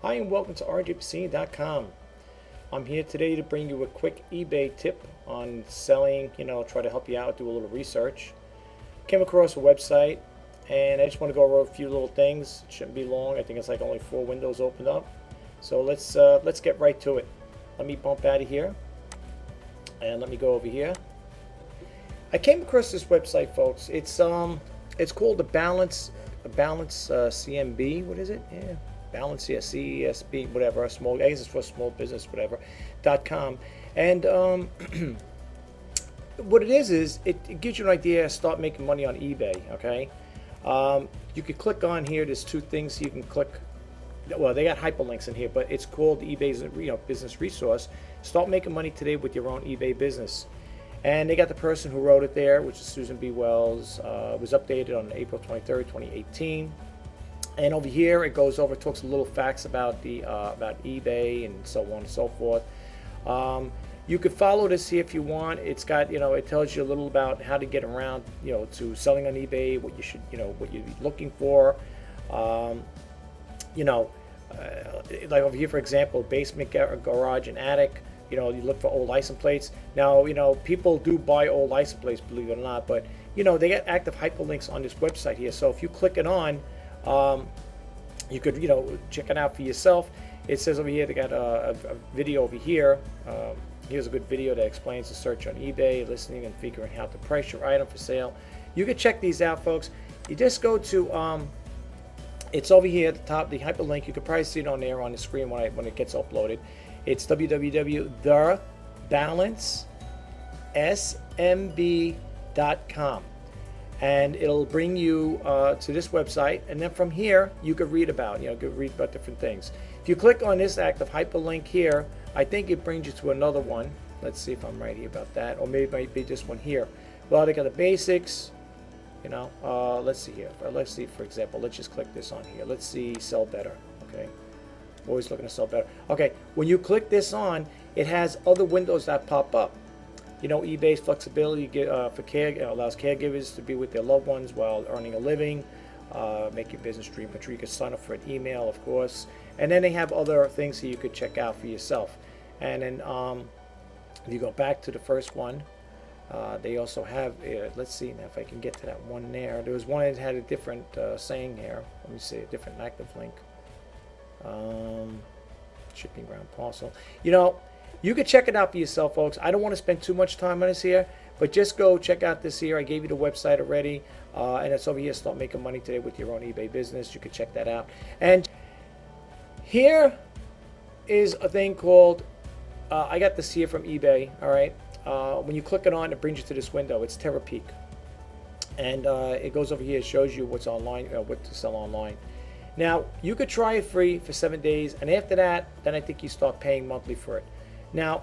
Hi and welcome to rjpc.com. I'm here today to bring you a quick eBay tip on selling, try to help you out, do a little research. Came across a website and I just want to go over a few little things. It shouldn't be long. I think it's like only 4 windows opened up. So let's get right to it. Let me bump out of here and let me go over here. I came across this website, folks. It's called the Balance CMB. What is it? Yeah. Balance, yeah, CESB, whatever, I guess it's for small business, whatever, .com. And what it is it gives you an idea to start making money on eBay, okay? You could click on here, there's 2 things you can click. Well, they got hyperlinks in here, but it's called eBay's business resource. Start making money today with your own eBay business. And they got the person who wrote it there, which is Susan B. Wells. It was updated on April 23rd, 2018. And over here it goes over, talks a little facts about about eBay and so on and so forth. You could follow this here if you want. It's got, it tells you a little about how to get around, to selling on eBay, what you should, what you're looking for. Like over here, for example, basement, garage, and attic. You look for old license plates. Now, people do buy old license plates, believe it or not, but they got active hyperlinks on this website here. So if you click it on, you could check it out for yourself. It says over here they got a video over here. Here's a good video that explains the search on eBay, listening and figuring out how to price your item for sale. You can check these out, folks. You just go to it's over here at the top, the hyperlink. You can probably see it on there on the screen when it gets uploaded. It's www.thebalancesmb.com. And it'll bring you to this website, and then from here you could read about, different things. If you click on this active hyperlink here, I think it brings you to another one. Let's see if I'm right here about that, or maybe it might be this one here. Well, they got the basics, let's see here. Let's see, for example, let's just click this on here. Let's see, sell better, okay? Always looking to sell better. Okay, when you click this on, it has other windows that pop up. eBay's flexibility for care allows caregivers to be with their loved ones while earning a living. Make your business dream come true. You can sign up for an email, of course. And then they have other things that you could check out for yourself. And then if you go back to the first one, they also have, let's see now if I can get to that one there. There was one that had a different saying here. Let me see, a different active link. Shipping ground parcel. You can check it out for yourself, folks. I don't want to spend too much time on this here, but just go check out this here. I gave you the website already, and it's over here. Start making money today with your own eBay business. You can check that out. And here is a thing called, I got this here from eBay, all right? When you click it on, it brings you to this window. It's Terra Peak. And it goes over here. It shows you what's online, what to sell online. Now, you could try it free for 7 days, and after that, then I think you start paying monthly for it. Now,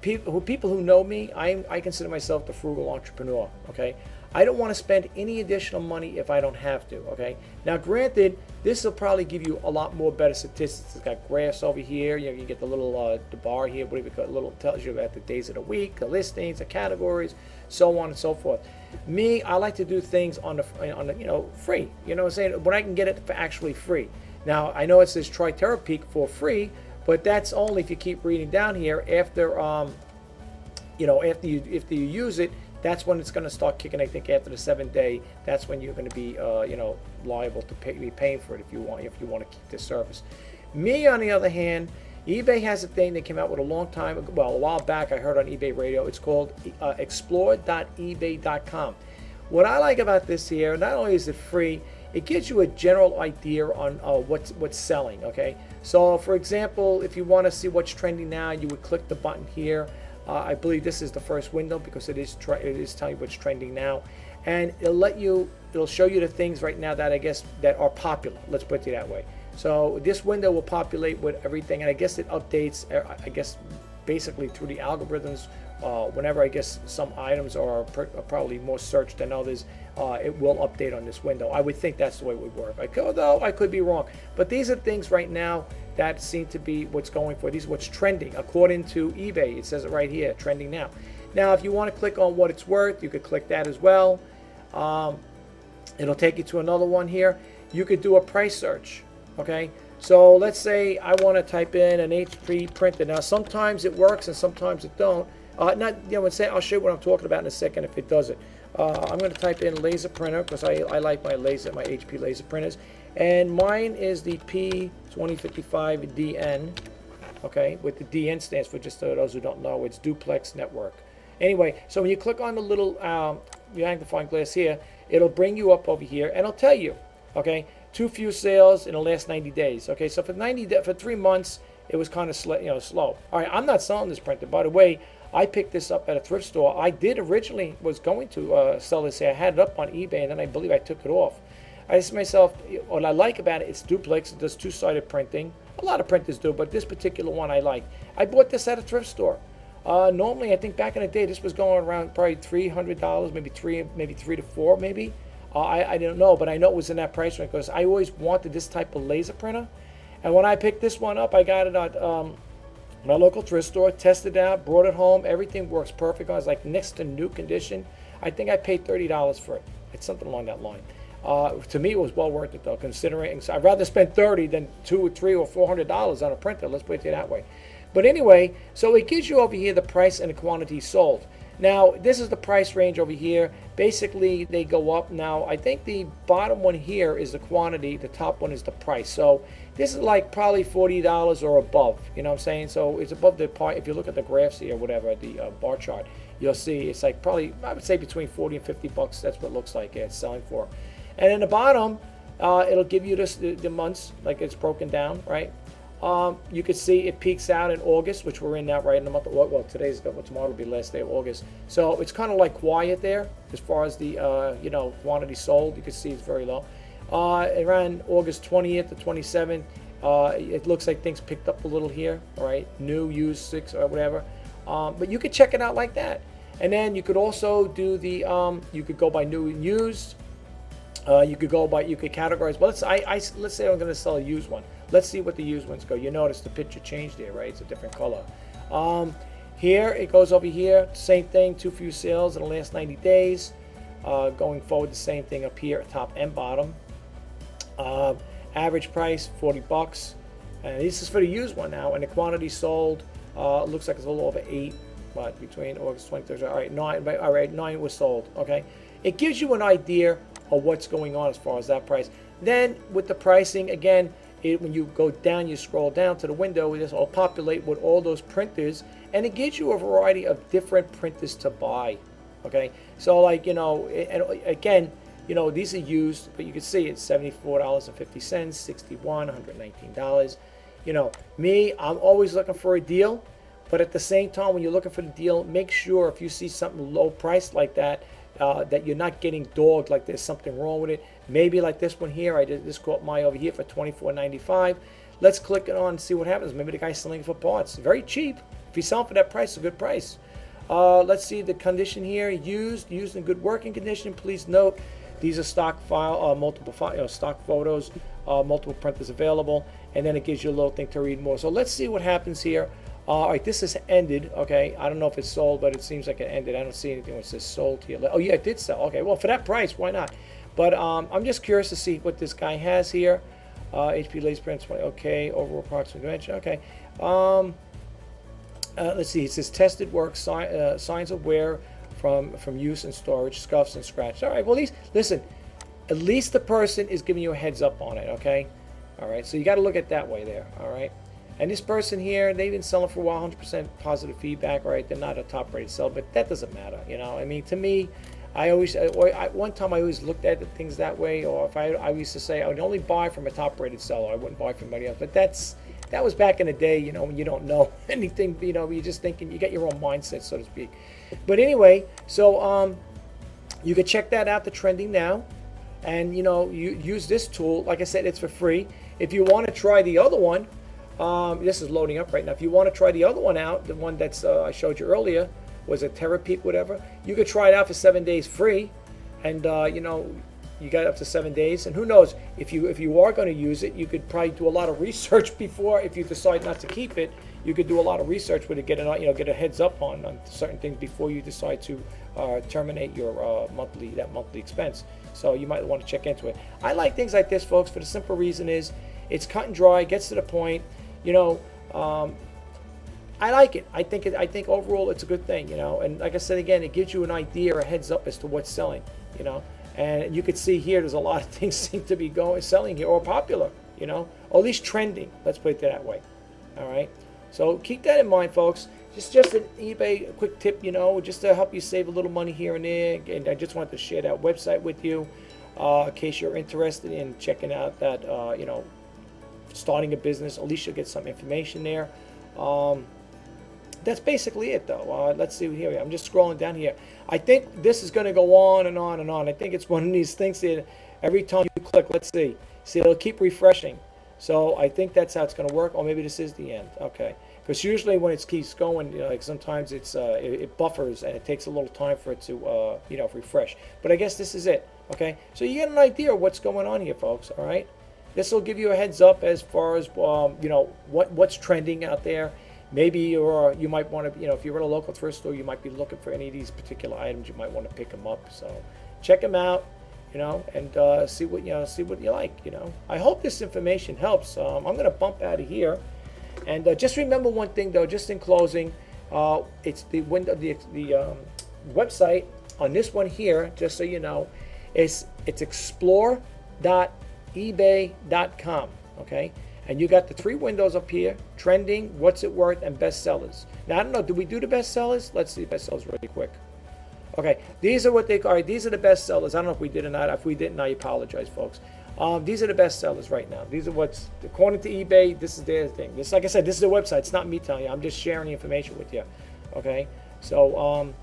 people who know me, I consider myself the frugal entrepreneur, okay? I don't want to spend any additional money if I don't have to, okay? Now, granted, this will probably give you a lot more better statistics. It's got graphs over here. You get the little the bar here, whatever it little tells you about the days of the week, the listings, the categories, so on and so forth. Me, I like to do things on the free. You know what I'm saying? When I can get it for actually free. Now, I know it says try Terra Peak for free, but that's only if you keep reading down here. After after you use it, that's when it's going to start kicking. I think after the 7th day, that's when you're going to be liable to be paying for it if you want to keep this service. Me, on the other hand, eBay has a thing they came out with a long time ago. Well, a while back, I heard on eBay Radio. It's called explore.ebay.com. What I like about this here, not only is it free, it gives you a general idea on what's selling. Okay, so for example, if you want to see what's trending now, you would click the button here. I believe this is the first window because it is telling you what's trending now, and it'll show you the things right now that I guess that are popular. Let's put it that way. So this window will populate with everything, and I guess it updates. I guess basically through the algorithms. Whenever I guess some items are probably more searched than others, it will update on this window. I would think that's the way it would work. Although I could be wrong. But these are things right now that seem to be what's going for. These are what's trending according to eBay. It says it right here, trending now. Now, if you want to click on what it's worth, you could click that as well. It'll take you to another one here. You could do a price search. Okay, So let's say I want to type in an HP printer. Now sometimes it works and sometimes it don't. Not, you know, I'll show you what I'm talking about in a second if it does it. I'm going to type in laser printer because I like my HP laser printers. And mine is the P2055DN, okay, with the DN stands for, just those who don't know, it's duplex network. Anyway, so when you click on the little magnifying glass here, it'll bring you up over here and it'll tell you, okay, too few sales in the last 90 days. Okay, so for 3 months, it was kind of slow. All right, I'm not selling this printer. By the way, I picked this up at a thrift store. I did originally was going to sell this here. I had it up on eBay, and then I believe I took it off. I said to myself, what I like about it, it's duplex. It does two-sided printing. A lot of printers do, but this particular one I like. I bought this at a thrift store. Normally, I think back in the day, this was going around probably $300, maybe three to four, maybe. I don't know, but I know it was in that price range because I always wanted this type of laser printer. And when I picked this one up, I got it at my local thrift store, tested it out, brought it home. Everything works perfect. I was like next to new condition. I think I paid $30 for it. It's something along that line. To me, it was well worth it though, considering. So I'd rather spend $30 than $200 or $300 or $400 on a printer. Let's put it that way. But anyway, so it gives you over here the price and the quantity sold. Now, this is the price range over here. Basically, they go up. Now, I think the bottom one here is the quantity. The top one is the price. So this is like probably $40 or above. You know what I'm saying? So it's above the part. If you look at the graphs here, whatever, the bar chart, you'll see it's like probably, I would say between 40 and 50 bucks. That's what it looks like it's selling for. And in the bottom, it'll give you the months, like it's broken down, right? You can see it peaks out in August, which we're in now, right in the month of August. Well, tomorrow will be the last day of August. So it's kind of like quiet there as far as the quantity sold. You can see it's very low. Around August 20th to 27th, it looks like things picked up a little here. All right, new, used, 6 or whatever. But you could check it out like that. And then you could also do the you could go by new and used. You could categorize. Well, let's say I'm going to sell a used one. Let's see what the used ones go. You notice the picture changed there, right? It's a different color. Here, it goes over here. Same thing, too few sales in the last 90 days. Going forward, the same thing up here, top and bottom. Average price, 40 bucks. And this is for the used one now. And the quantity sold, looks like it's a little over 8. But between August 23rd, all right, 9 was sold, okay? It gives you an idea of what's going on as far as that price. Then, with the pricing, again, when you go down, you scroll down to the window, this will populate with all those printers, and it gives you a variety of different printers to buy. Okay, so like and again, these are used, but you can see it's $74.50, $61, $119. Me, I'm always looking for a deal, but at the same time, when you're looking for the deal, make sure if you see something low priced like that, that you're not getting dogged like there's something wrong with it. Maybe like this one here, this caught my over here for $24.95. Let's click it on and see what happens. Maybe the guy's selling it for parts. Very cheap. If he's selling for that price, it's a good price. Let's see the condition here. Used in good working condition. Please note these are stock stock photos, multiple printers available, and then it gives you a little thing to read more. So let's see what happens here. All right, this is ended. Okay, I don't know if it's sold, but it seems like it ended. I don't see anything that says sold here. Oh yeah, it did sell. Okay, well for that price, why not? But I'm just curious to see what this guy has here. HP laser print 20. Okay, over approximate dimension. Okay. Let's see. It says tested work, signs of wear from use and storage, scuffs and scratches. All right. Well, listen. At least the person is giving you a heads up on it. Okay. All right. So you got to look at it that way there. All right. And this person here, they've been selling for a while, 100% positive feedback. Right. They're not a top-rated seller, but that doesn't matter. I mean, to me, one time I always looked at things that way, or if I used to say I would only buy from a top-rated seller. I wouldn't buy from anybody else. But that was back in the day, when you don't know anything. You're just thinking, you got your own mindset, so to speak. But anyway, so you can check that out, the trending now, and you use this tool. Like I said, it's for free. If you want to try the other one, this is loading up right now. If you want to try the other one out, the one that's I showed you earlier. Was it Terapeak, whatever? You could try it out for 7 days free, and you got up to 7 days. And who knows, if you are going to use it, you could probably do a lot of research before. If you decide not to keep it, you could do a lot of research with it, get a heads up on certain things before you decide to terminate your monthly expense. So you might want to check into it. I like things like this, folks, for the simple reason is It's cut and dry, gets to the point. You know, I like it. I think overall it's a good thing. You know, and like I said again, it gives you an idea, a heads up as to what's selling. You know, and you can see here, there's a lot of things seem to be selling here or popular. You know, or at least trending. Let's put it that way. All right. So keep that in mind, folks. Just an eBay a quick tip, you know, just to help you save a little money here and there. And I just wanted to share that website with you in case you're interested in checking out that, you know, starting a business. At least you'll get some information there. That's basically it, though. Let's see here. I'm just scrolling down here. I think this is going to go on and on and on. I think it's one of these things that every time you click, let's see, it'll keep refreshing. So I think that's how it's going to work. Or maybe this is the end. Okay. Because usually when it keeps going, you know, like sometimes it buffers and it takes a little time for it to you know, refresh. But I guess this is it. Okay, so you get an idea of what's going on here, folks. All right, this will give you a heads up as far as you know, what's trending out there. Maybe you might want to, you know, if you're at a local thrift store, you might be looking for any of these particular items. You might want to pick them up. So check them out, you know, and see what you like. You know, I hope this information helps. I'm going to bump out of here. And just remember one thing, though, just in closing, it's the website on this one here, just so you know, it's explore.ebay.com, okay? And you got the 3 windows up here, trending, what's it worth, and bestsellers. Now, I don't know, did we do the bestsellers? Let's see bestsellers really quick. Okay, these are what they are. These are the bestsellers. I don't know if we did or not. If we didn't, I apologize, folks. These are the best sellers right now. These are what's, according to eBay, this is their thing. This, like I said, this is their website. It's not me telling you. I'm just sharing the information with you. Okay? So,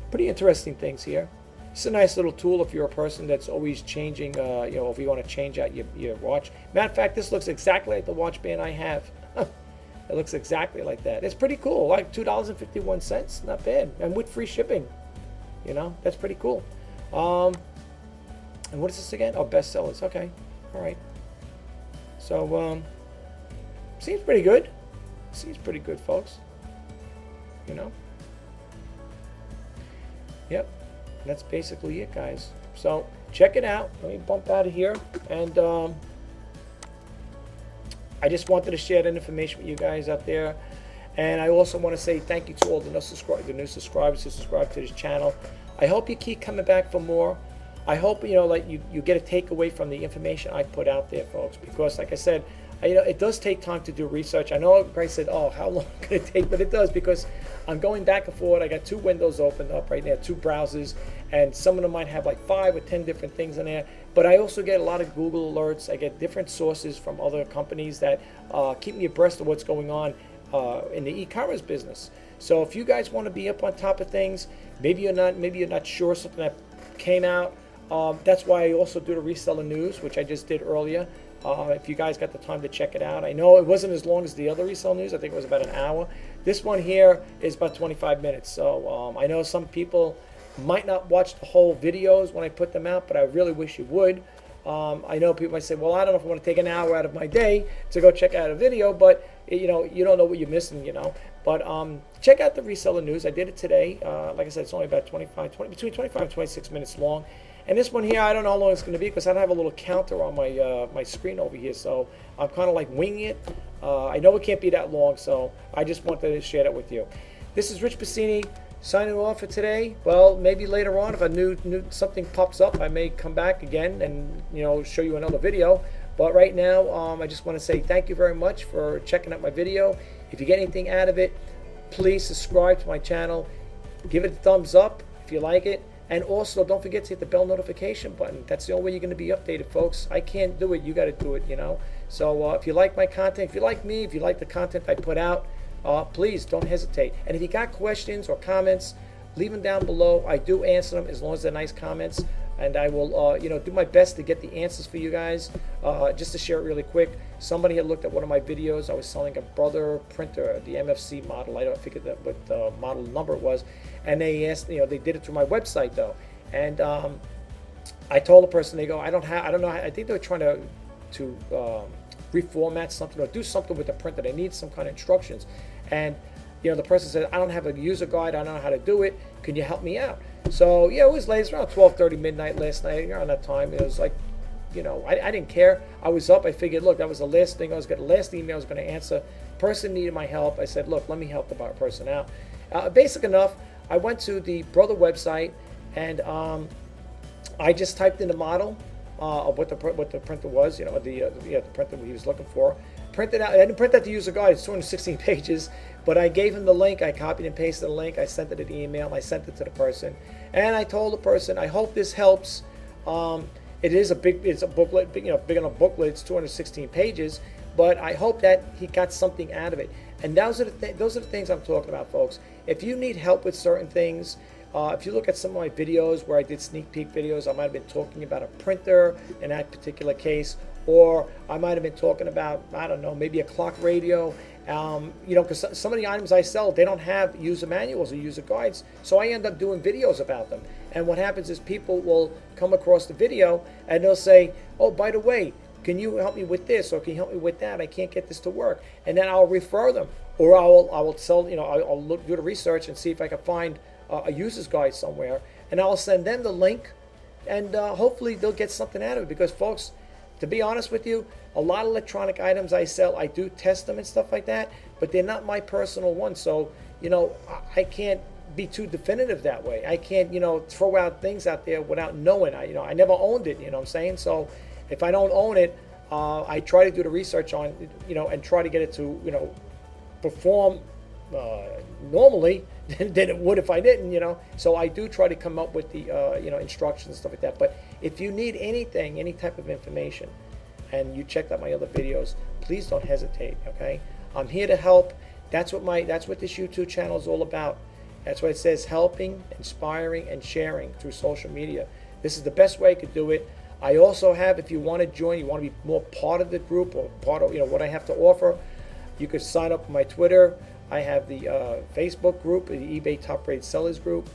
pretty interesting things here. It's a nice little tool if you're a person that's always changing, you know, if you want to change out your watch. Matter of fact, this looks exactly like the watch band I have. It looks exactly like that. It's pretty cool. Like $2.51. Not bad. And with free shipping. You know, that's pretty cool. And what is this again? Oh, bestsellers. Okay. All right. So, seems pretty good. Seems pretty good, folks. You know? Yep. That's basically it, guys. So, check it out. Let me bump out of here. And I just wanted to share that information with you guys out there. And I also want to say thank you to all the new subscribers who subscribe to this channel. I hope you keep coming back for more. I hope, you know, like you get a takeaway from the information I put out there, folks, because like I said, you know, it does take time to do research. I know everybody said, oh, how long could it take? But it does, because I'm going back and forth. I got 2 windows opened up right now, 2 browsers, and some of them might have like 5 or 10 different things in there. But I also get a lot of Google alerts. I get different sources from other companies that keep me abreast of what's going on in the e-commerce business. So if you guys want to be up on top of things, maybe you're not sure something that came out. That's why I also do the reseller news, which I just did earlier. If you guys got the time to check it out. I know it wasn't as long as the other reseller news. I think it was about an hour. This one here is about 25 minutes. So I know some people might not watch the whole videos when I put them out, but I really wish you would. I know people might say, well, I don't know if I want to take an hour out of my day to go check out a video, but you know, you don't know what you're missing, you know. But check out the reseller news. I did it today. Like I said, it's only about between 25 and 26 minutes long. And this one here, I don't know how long it's going to be because I don't have a little counter on my my screen over here, so I'm kind of like winging it. I know it can't be that long, so I just wanted to share that with you. This is Rich Bassini signing off for today. Well, maybe later on, if a new something pops up, I may come back again and, you know, show you another video. But right now, I just want to say thank you very much for checking out my video. If you get anything out of it, please subscribe to my channel. Give it a thumbs up if you like it. And also, don't forget to hit the bell notification button. That's the only way you're going to be updated, folks. I can't do it. You got to do it, you know. So if you like my content, if you like me, if you like the content I put out, please don't hesitate. And if you got questions or comments, leave them down below. I do answer them as long as they're nice comments. And I will, you know, do my best to get the answers for you guys. Just to share it really quick, somebody had looked at one of my videos. I was selling a Brother printer, the MFC model. I don't forget what model number it was. And they asked, you know, they did it through my website though. And I told the person, they go, I don't know. I think they were trying to reformat something or do something with the printer. They need some kind of instructions. And you know, the person said, I don't have a user guide. I don't know how to do it. Can you help me out? So yeah, it was late. It was around 12:30 midnight last night. Around that time, it was like I didn't care. I was up. I figured, look, that was the last thing I was going to, last email I was going to answer. Person needed my help. I said, look, let me help the person out. Basic enough. I went to the Brother website, and I just typed in the model of what the printer was, the printer he was looking for. Printed out. I didn't print out the user guide. It's 216 pages, but I gave him the link. I copied and pasted the link. I sent it to the email. I sent it to the person, and I told the person, I hope this helps. It's a booklet, big enough booklet. It's 216 pages, but I hope that he got something out of it. And those are the things I'm talking about, folks. If you need help with certain things, if you look at some of my videos where I did sneak peek videos, I might have been talking about a printer in that particular case, or I might have been talking about, I don't know, maybe a clock radio. Because some of the items I sell, they don't have user manuals or user guides, so I end up doing videos about them. And what happens is people will come across the video and they'll say, oh, by the way, can you help me with this, or can you help me with that? I can't get this to work. And then I'll refer them, or I will sell, I'll do the research and see if I can find a user's guide somewhere, and I'll send them the link, and hopefully they'll get something out of it. Because, folks, to be honest with you, a lot of electronic items I sell, I do test them and stuff like that, but they're not my personal ones. So, I can't be too definitive that way. I can't, throw out things out there without knowing. I never owned it, you know what I'm saying? So if I don't own it, I try to do the research on, and try to get it to, perform normally than it would if I didn't, So I do try to come up with the, instructions and stuff like that. But if you need anything, any type of information, and you checked out my other videos, please don't hesitate, okay? I'm here to help. That's what this YouTube channel is all about. That's why it says helping, inspiring, and sharing through social media. This is the best way I could do it. I also have, if you want to join, you want to be more part of the group, or part of what I have to offer, you could sign up for my Twitter. I have the Facebook group, the eBay Top Rated Sellers group.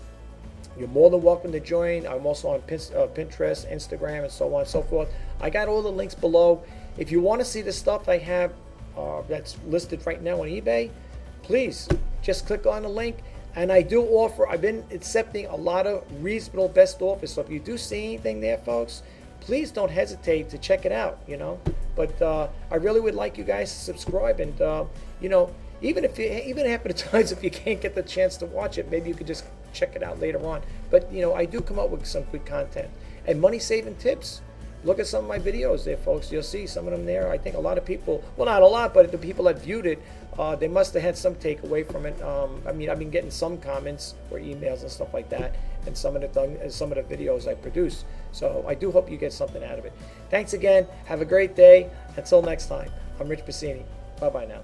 You're more than welcome to join. I'm also on Pinterest, Instagram, and so on and so forth. I got all the links below. If you want to see the stuff I have that's listed right now on eBay, please just click on the link. And I do offer, I've been accepting a lot of reasonable best offers. So if you do see anything there, folks, please don't hesitate to check it out, But I really would like you guys to subscribe. And, even happen to times if you can't get the chance to watch it, maybe you could just check it out later on. But, I do come up with some good content. And money-saving tips. Look at some of my videos there, folks. You'll see some of them there. I think a lot of people, well, not a lot, but the people that viewed it, they must have had some takeaway from it. I've been getting some comments or emails and stuff like that, and some of the videos I produce. So I do hope you get something out of it. Thanks again. Have a great day. Until next time, I'm Rich Bassini. Bye-bye now.